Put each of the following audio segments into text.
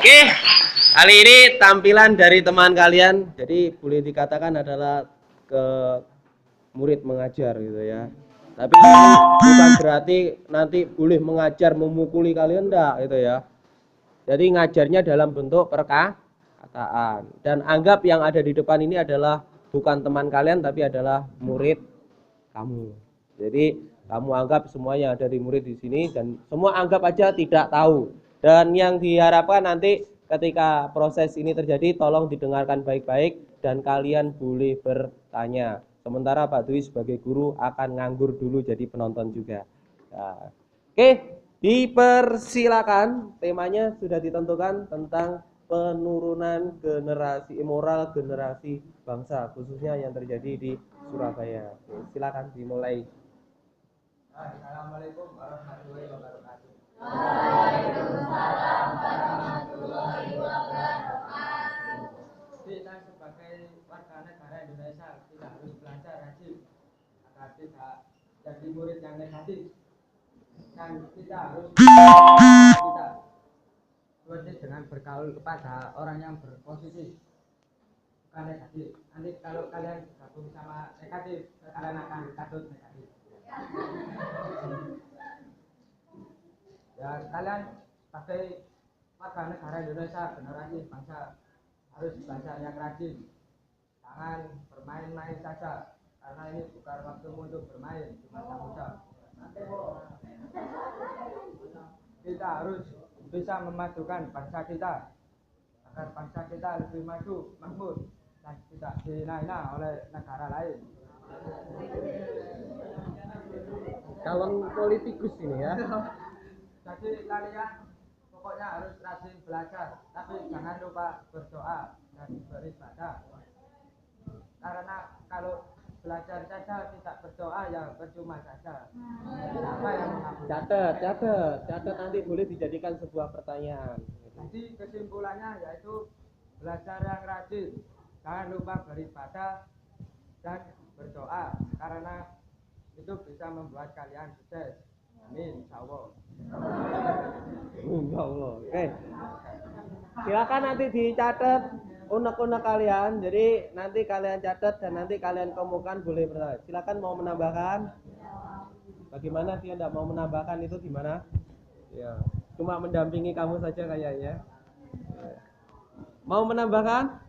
Oke, kali ini tampilan dari teman kalian. Jadi boleh dikatakan adalah ke murid mengajar gitu ya. Tapi bukan berarti nanti boleh mengajar memukuli kalian enggak gitu ya. Jadi ngajarnya dalam bentuk perkataan. Dan anggap yang ada di depan ini adalah bukan teman kalian tapi adalah murid kamu. Jadi kamu anggap semua yang ada di murid di sini dan semua anggap aja tidak tahu. Dan yang diharapkan nanti ketika proses ini terjadi tolong didengarkan baik-baik dan kalian boleh bertanya. Sementara Pak Dwi sebagai guru akan nganggur dulu jadi penonton juga. Nah, oke, dipersilakan. Temanya sudah ditentukan tentang penurunan generasi moral generasi bangsa khususnya yang terjadi di Surabaya. Oke, silakan dimulai. Assalamualaikum warahmatullahi wabarakatuh. Waalaikumsalam warahmatullahi wabarakatuh. Kita sebagai warga negara Indonesia kita harus belajar rajin agar tidak jadi murid yang negatif. Dan kita harus kita seperti dengan bergaul kepada orang yang berpositif bukan negatif. Nanti kalau kalian gabung sama negatif, kalian akan takut negatif. Ya kalian sebagai warga negara Indonesia generasi bangsa harus belajar yang rajin, jangan bermain-main saja karena ini bukan waktumu untuk bermain di masa muda. Kita harus bisa memajukan bangsa kita agar bangsa kita lebih maju, makmur dan tidak dihina-hina oleh negara lain. Calon politikus ini ya. Jadi kalian pokoknya harus rajin belajar, tapi jangan lupa berdoa dan beribadah. Karena kalau belajar saja tidak berdoa ya percuma saja. Apa yang Catat nanti boleh dijadikan sebuah pertanyaan. Jadi kesimpulannya yaitu belajar yang rajin, jangan lupa beribadah dan berdoa karena itu bisa membuat kalian sukses. Amin, insyaallah. Insyaallah. Oke. Silakan nanti dicatat unek-unek kalian. Jadi nanti kalian catat dan nanti kalian kemukakan boleh bertanya. Silakan mau menambahkan. Bagaimana dia tidak mau menambahkan itu gimana? Ya, cuma mendampingi kamu saja kayaknya. Ya. Mau menambahkan?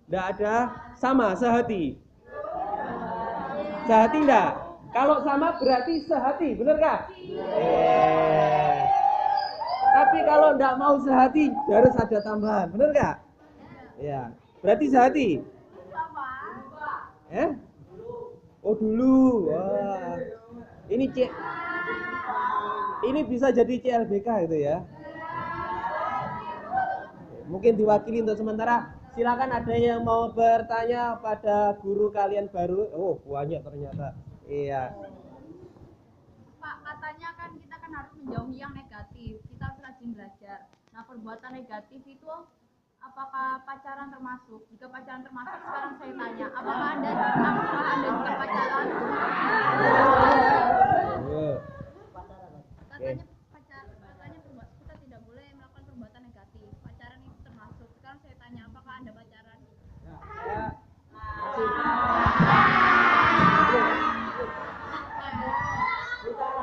Tidak ada. Sama sehati. Sehati enggak? Kalau sama berarti sehati, bener kah? Tapi kalau enggak mau sehati harus ada tambahan, bener nggak? Ya, berarti sehati. Oh dulu, wah. Ini bisa jadi CLBK gitu ya. Mungkin diwakili untuk sementara. Silakan ada yang mau bertanya pada guru kalian baru. Oh banyak ternyata. Iya. Pak, katanya kan kita kan harus menjauhi yang negatif. Kita harus rajin belajar. Nah, perbuatan negatif itu apakah pacaran termasuk? Jika pacaran termasuk, sekarang saya tanya, apakah Anda juga pacaran? Katanya kita tidak boleh melakukan perbuatan negatif. Pacaran itu termasuk. Sekarang saya tanya, apakah Anda pacaran?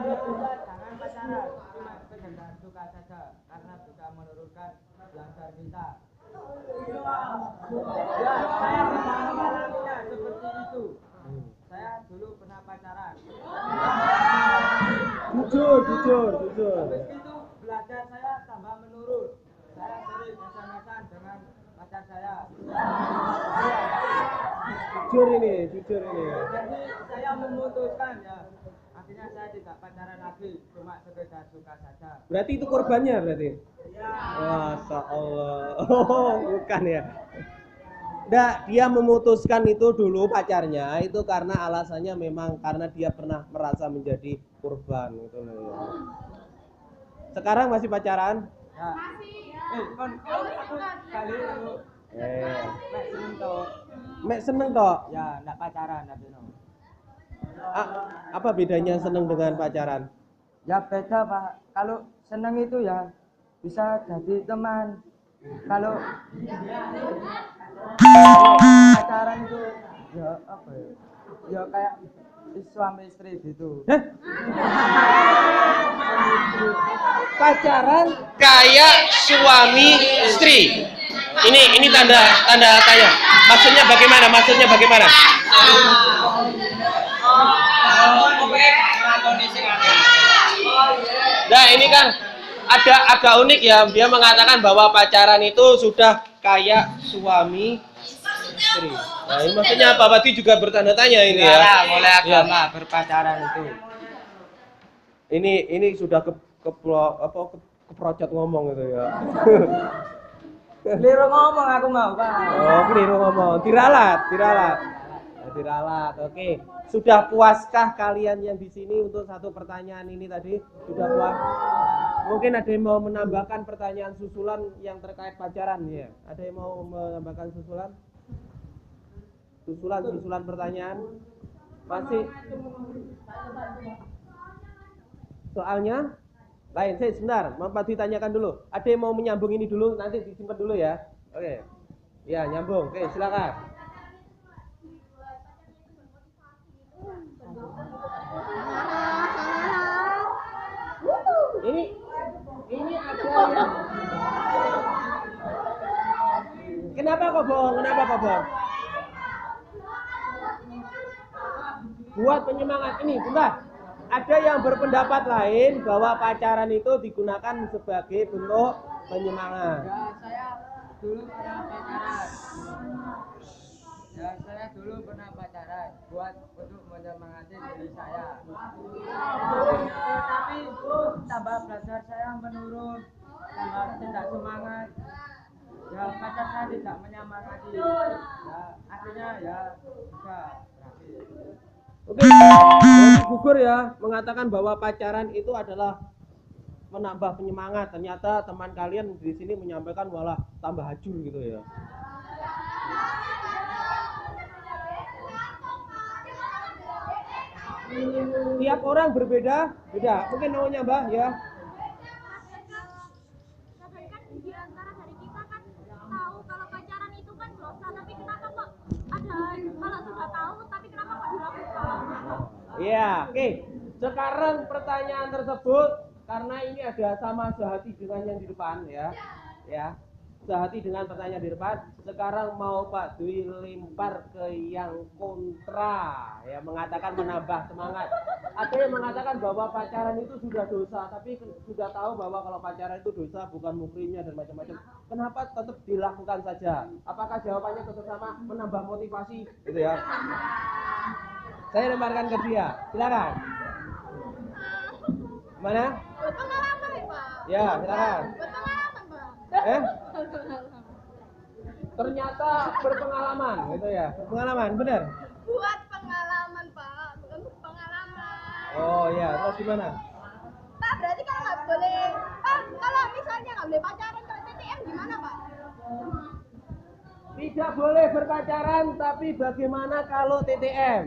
Jangan pacaran, cuma sekedar suka saja karena bisa menurunkan belajar kita. Ya, saya mengalaminya seperti itu. Saya dulu pernah pacaran. Jujur. Habis itu belajar saya tambah menurun. Saya sering SMS-an dengan pacar saya. Jujur ini. Jadi saya memutuskan ya. Akhirnya saya tidak pacaran lagi, cuma sekedar suka saja. Berarti itu korbannya berarti? Ya. Masya Allah. Oh, bukan ya. Nggak, dia memutuskan itu dulu pacarnya itu karena alasannya memang karena dia pernah merasa menjadi korban gitu loh. Sekarang masih pacaran? Ya. Kon aku kali itu. Mek seneng toh. Ya, enggak pacaran tapi no. Apa bedanya seneng dengan pacaran? Ya beda Pak. Kalau seneng itu ya bisa jadi teman. Kalau pacaran itu ya apa ya? Ya kayak suami istri gitu. Hah? Pacaran kayak suami istri. Ini tanda tanya. Maksudnya bagaimana? Nah, ini kan ada agak unik ya. Dia mengatakan bahwa pacaran itu sudah kayak suami istri. Nah, ini maksudnya apa? Berarti juga bertanda tanya ini ya. Dilarang oleh Ya. agama berpacaran itu. Ini sudah keprocot ngomong gitu ya. Keliru ngomong aku mau Pak. Oh, keliru ngomong. Diralat. Nah, diralat. Oke. Sudah puaskah kalian yang di sini untuk satu pertanyaan ini tadi? Sudah puas? Mungkin ada yang mau menambahkan pertanyaan susulan yang terkait pacaran ya? Ada yang mau menambahkan susulan? Susulan pertanyaan? Masih? Soalnya? Lain, saya sebentar, Pak ditanyakan dulu. Ada yang mau menyambung ini dulu, nanti disimpan dulu ya. Oke. Ya, nyambung. Oke, silakan. Ini ada yang... Kenapa kok bohong? Buat penyemangat ini, bentar. Ada yang berpendapat lain bahwa pacaran itu digunakan sebagai bentuk penyemangat. Saya dulu pernah pacaran buat untuk menyemangati diri saya. Tapi tambah belajar saya menurun, tambah tidak semangat. Ya pacar saya tidak menyemangati. Ya akhirnya ya sudah berakhir. Oke, berarti gugur ya mengatakan bahwa pacaran itu adalah menambah penyemangat. Ternyata teman kalian di sini menyampaikan malah tambah hajur gitu ya. Tiap orang berbeda. Mungkin namanya Mbah ya. Kan di antara dari kita kan tahu kalau pacaran itu kan dosa, tapi kenapa kok ada kalau sudah tahu tapi kenapa kok dilakukan? Iya, oke. Sekarang pertanyaan tersebut karena ini ada sama sehati dengan yang di depan ya. Ya. Sehati dengan pertanyaan di depan. Sekarang mau Pak Dwi lempar ke yang kontra ya, mengatakan menambah semangat. Ada yang mengatakan bahwa pacaran itu sudah dosa, tapi sudah tahu bahwa kalau pacaran itu dosa bukan mukrinya dan macam-macam. Kenapa tetap dilakukan saja? Apakah jawabannya tetap sama, menambah motivasi gitu ya? Saya lemparkan ke dia. Silakan. Mana? Berpengalaman ya Pak. Ya, silakan. Berpengalaman Pak. Ternyata berpengalaman gitu ya. Berpengalaman, benar? Buat pengalaman Pak, bukan untuk pengalaman. Oh iya, terus gimana? Pak berarti kalau nggak boleh, kalau misalnya nggak boleh pacaran kalau TTM gimana Pak? Tidak boleh berpacaran, tapi bagaimana kalau TTM?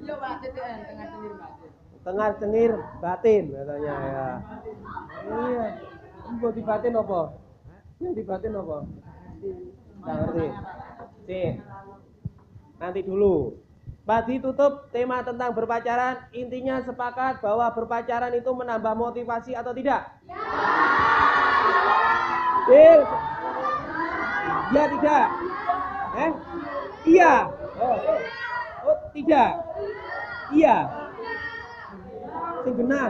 Iya Pak, TTN tengah-tengah batin. Tengah cengir batin katanya ya. Iya. Buat di batin apa? Yang di batin apa? Nggak ngerti. Sih. Nanti dulu. Pagi tutup tema tentang berpacaran. Intinya sepakat bahwa berpacaran itu menambah motivasi atau tidak? Ya. Ya tidak. Iya. Oh tidak. Iya. Sing benar.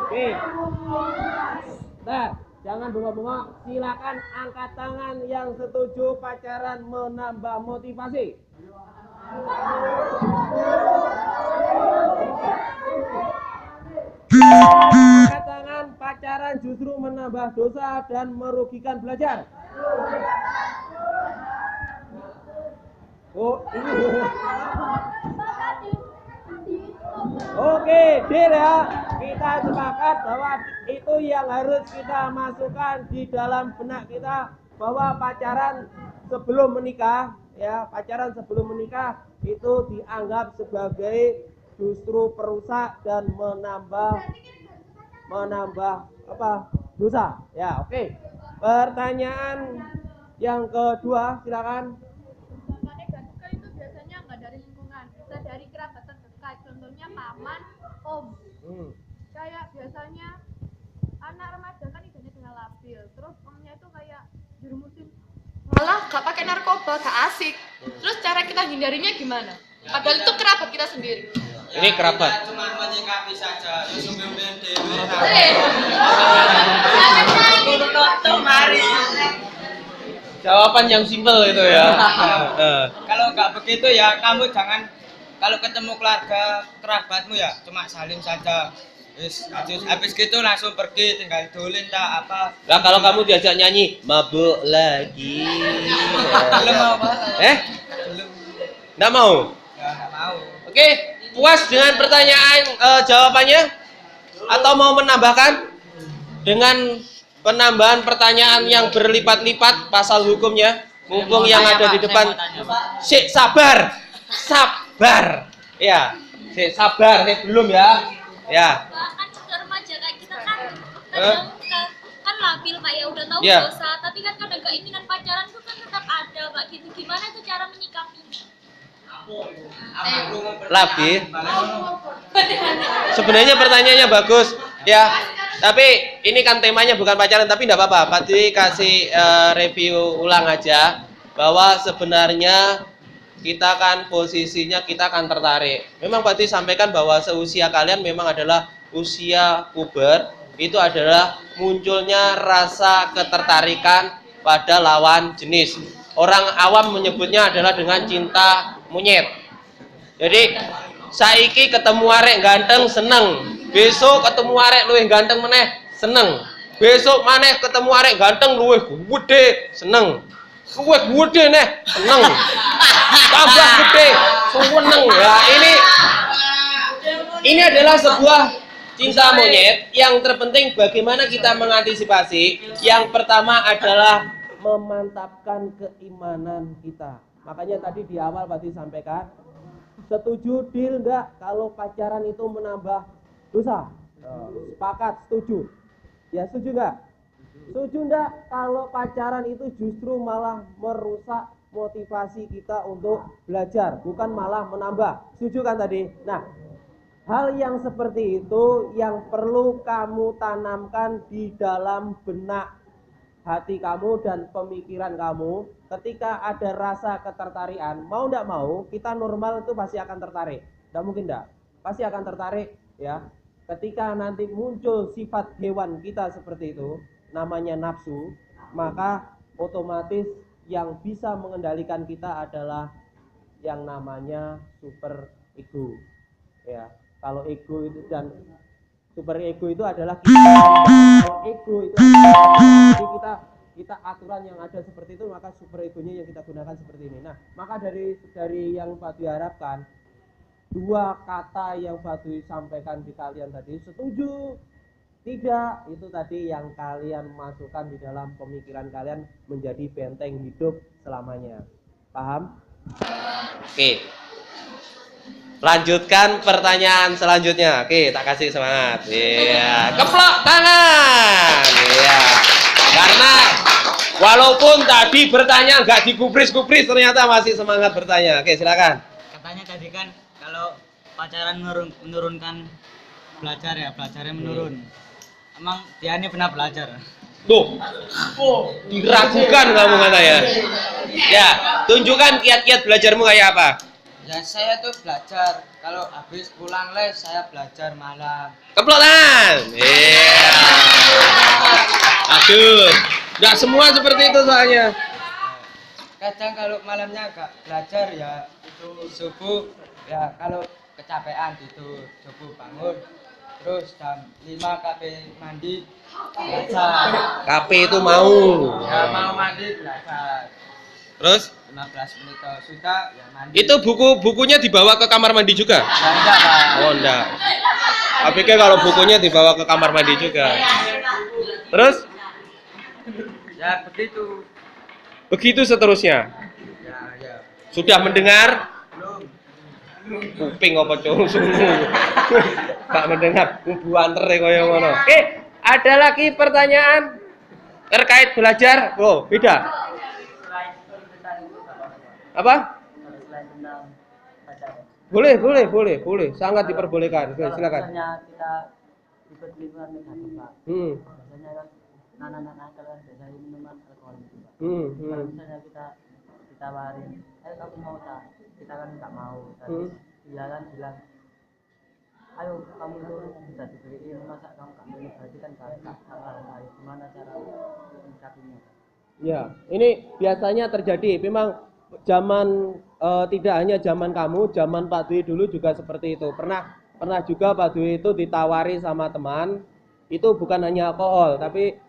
Oke. Nah, jangan bengok-bengok. Silakan angkat tangan yang setuju pacaran menambah motivasi. Angkat tangan, pacaran justru menambah dosa dan merugikan belajar. Oh, ini. Oke, deal ya. Kita sepakat bahwa itu yang harus kita masukkan di dalam benak kita, bahwa pacaran sebelum menikah, ya, pacaran sebelum menikah itu dianggap sebagai justru perusak dan menambah apa? Dosa. Ya, oke. Pertanyaan yang kedua, silakan. Dampak negatif kan itu biasanya nggak dari lingkungan, bisa dari kerabat terdekat. Contohnya paman, om. Kayak biasanya anak remaja kan idenya dengan labil, terus omnya itu kayak jerumusin malah gak pakai narkoba, gak asik. Terus cara kita hindarinya gimana? Padahal itu kerabat kita sendiri. Ini kerabat. Cuma menyikapi saja. Jawaban yang simpel itu ya. Kalau nggak begitu ya kamu jangan, kalau ketemu keluarga kerabatmu ya cuma salim saja. Habis gitu langsung pergi, tinggal dolin tak apa. Lah kalau kamu diajak nyanyi mabuk lagi. Belum mau Pak. Belum. Nggak mau. Ya nggak mau. Oke, puas dengan pertanyaan jawabannya? Atau mau menambahkan dengan penambahan pertanyaan yang berlipat-lipat pasal hukumnya? Mumpung yang ada di depan. Sik, sabar. Sabar. Ya, sik, sabar. Belum ya. Ya. Kan juga remaja kayak kita kan kadang kan labil Pak ya, udah tahu Ya. dosa, tapi kan kadang keinginan pacaran tuh kan tetap ada Pak gitu. Gimana tuh cara menyikapinya? Labil. Sebenarnya pertanyaannya bagus ya. Tapi ini kan temanya bukan pacaran, tapi enggak apa-apa. Pati kasih review ulang aja bahwa sebenarnya kita kan posisinya kita akan tertarik. Memang Pati sampaikan bahwa seusia kalian memang adalah usia puber, itu adalah munculnya rasa ketertarikan pada lawan jenis. Orang awam menyebutnya adalah dengan cinta monyet. Jadi saiki ketemu arek ganteng seneng, besok ketemu arek luwih ganteng meneh seneng, besok maneh ketemu arek ganteng luwih gede seneng, luwih gede neh seneng, tambah gede seneng. Ya ini adalah sebuah cinta monyet. Yang terpenting bagaimana kita mengantisipasi. Yang pertama adalah memantapkan keimanan kita. Makanya tadi di awal Pak sampaikan, setuju deal enggak kalau pacaran itu menambah dosa? Sepakat, setuju. Ya setuju enggak? Setuju enggak kalau pacaran itu justru malah merusak motivasi kita untuk belajar, bukan malah menambah? Setuju kan tadi? Nah, hal yang seperti itu yang perlu kamu tanamkan di dalam benak hati kamu dan pemikiran kamu. Ketika ada rasa ketertarikan, mau ndak mau, kita normal itu pasti akan tertarik. Nggak mungkin ndak, pasti akan tertarik ya. Ketika nanti muncul sifat hewan kita seperti itu, namanya nafsu, maka otomatis yang bisa mengendalikan kita adalah yang namanya super ego ya. Kalau ego itu dan super ego itu adalah kita. Kalau ego itu jadi kita aturan yang ada seperti itu, maka super egonya yang kita gunakan seperti ini. Nah, maka dari yang Pak diharapkan, dua kata yang Pak sampaikan di kalian tadi, setuju tidak, itu tadi yang kalian masukkan di dalam pemikiran kalian menjadi benteng hidup selamanya. Paham? Oke. Lanjutkan pertanyaan selanjutnya. Oke, tak kasih semangat. Iya, keplok tangan. Iya. Karena walaupun tadi bertanya nggak digubris-gubris, ternyata masih semangat bertanya. Oke, silakan. Katanya tadi kan kalau pacaran menurunkan belajar ya, belajarnya menurun. Emang dia ini pernah belajar? Tuh. Diragukan kamu katanya. Ya, tunjukkan kiat-kiat belajarmu kayak apa? Ya saya tuh belajar, kalau habis pulang les saya belajar malam. Keplok tangan. Iya. Aduh, nggak semua seperti itu soalnya. Kadang kalau malamnya agak belajar ya itu subuh ya, kalau kecapean gitu subuh bangun, terus jam 5 KP mandi belajar. KP itu mau. Ya mau mandi belajar. Terus 15 menit sudah ya mandi. itu bukunya dibawa ke kamar mandi juga? Ya enggak Pak. Oh enggak. Tapi kan kalau bukunya dibawa ke kamar mandi juga. Terus Ya begitu. begitu seterusnya. Ya. Sudah mendengar? Belum. Kuping apa cung sungu. Gak mendengar buanter kaya ngono. Oke, ada lagi pertanyaan terkait belajar? Oh, beda. Apa? Boleh. Sangat diperbolehkan. Oke, silakan. Misalnya kita ikut lingkungan negatif, Pak. Biasanya kan anak-anak nakal kan biasanya minuman alkohol itu, Pak. Kalau misalnya kita ditawarin, ayo kamu mau tak? Kita kan nggak mau. Terus dia kan bilang, ayo kamu itu bisa dibeliin, masa kamu nggak mau? Berarti kan nggak salah. Gimana cara menyikapinya? Ya, ini biasanya terjadi. Memang zaman tidak hanya zaman kamu, zaman Pak Dwi dulu juga seperti itu. Pernah juga Pak Dwi itu ditawari sama teman, itu bukan hanya alkohol, tapi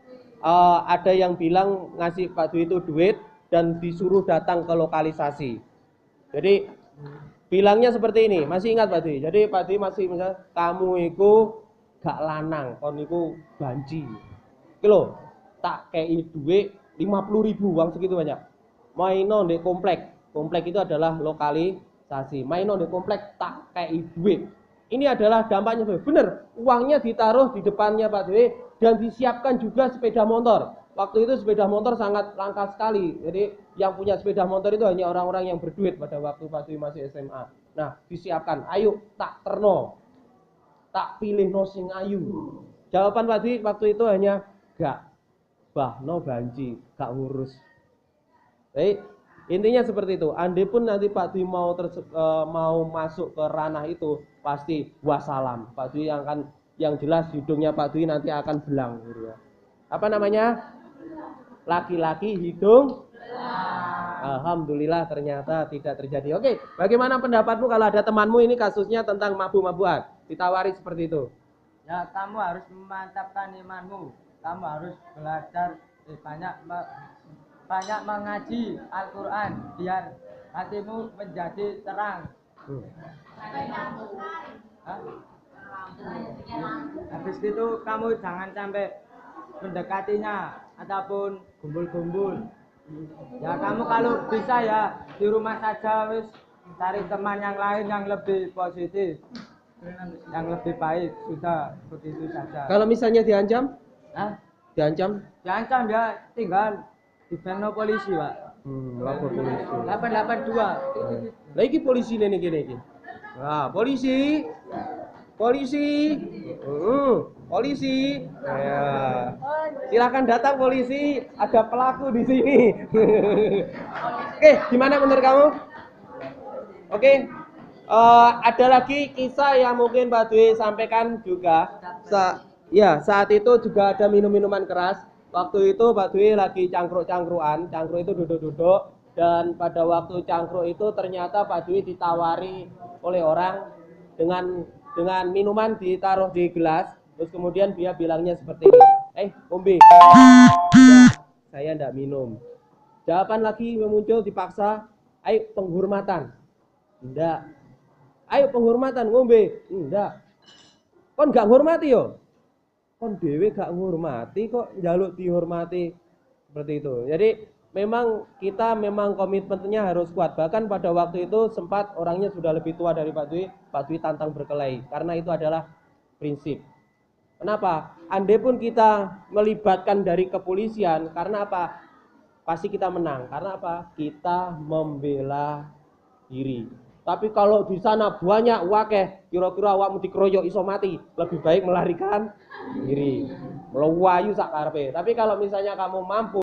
ada yang bilang ngasih Pak Dwi itu duit dan disuruh datang ke lokalisasi. Jadi bilangnya seperti ini, masih ingat Pak Dwi? Jadi Pak Dwi masih misalnya, kamu itu gak lanang, kon itu banci. Iki lho, tak kei duit 50.000, uang segitu banyak. Maino di komplek itu adalah lokalisasi. Maino di komplek tak kei duit. Ini adalah dampaknya, bener. Uangnya ditaruh di depannya Pak Dwi dan disiapkan juga sepeda motor. Waktu itu sepeda motor sangat langka sekali. Jadi yang punya sepeda motor itu hanya orang-orang yang berduit pada waktu Pak Dwi masih SMA. Nah, disiapkan. Ayo tak terno, tak pilih no sing ayu. Jawaban Pak Dwi waktu itu hanya gak. Bahno banci, gak ngurus. Baik, intinya seperti itu. Andai pun nanti Pak Dwi mau masuk ke ranah itu, pasti wassalam. Pak Dwi yang jelas hidungnya Pak Dwi nanti akan belang gitu ya. Apa namanya? Laki-laki hidung belang. Alhamdulillah ternyata tidak terjadi. Oke, bagaimana pendapatmu kalau ada temanmu ini kasusnya tentang mabuk-mabukan, ditawari seperti itu? Ya, kamu harus memantapkan imanmu. Kamu harus belajar banyak mengaji Al-Quran biar hatimu menjadi terang. Habis itu kamu jangan sampai mendekatinya ataupun gumbul-gumbul. Ya kamu kalau bisa ya di rumah saja, wis cari teman yang lain yang lebih positif, yang lebih baik, sudah begitu saja. Kalau misalnya diancam? Hah? Diancam? Diancam ya tinggal dibeno polisi, Pak. Lapor polisi. 882. Lah iki polisi ini gini. Nah, polisi. Polisi. Ya. Silakan datang polisi, ada pelaku di sini. Oke, gimana menurut kamu? Oke. Ada lagi kisah yang mungkin Pak Dwi sampaikan juga. Saat itu juga ada minum-minuman keras. Waktu itu Pak Dwi lagi cangkruk-cangkruan. Cangkruk itu duduk-duduk. Dan pada waktu cangkruk itu ternyata Pak Dwi ditawari oleh orang dengan minuman ditaruh di gelas. Terus kemudian dia bilangnya seperti ini. Ombe. Saya enggak minum. Jawaban lagi muncul dipaksa. Ayo penghormatan. Enggak. Ayo penghormatan ngombe. Enggak. Kon enggak ngurmati yo. Kon dhewe gak ngurmati kok njaluk dihormati, seperti itu. Jadi memang kita komitmennya harus kuat. Bahkan pada waktu itu sempat orangnya sudah lebih tua dari Pak Dwi tantang berkelahi karena itu adalah prinsip. Kenapa? Andai pun kita melibatkan dari kepolisian, karena apa? Pasti kita menang. Karena apa? Kita membela diri. Tapi kalau di sana banyak wakeh, kira-kira awakmu dikeroyok iso mati, lebih baik melarikan diri, melawayu sak karepe. Tapi kalau misalnya kamu mampu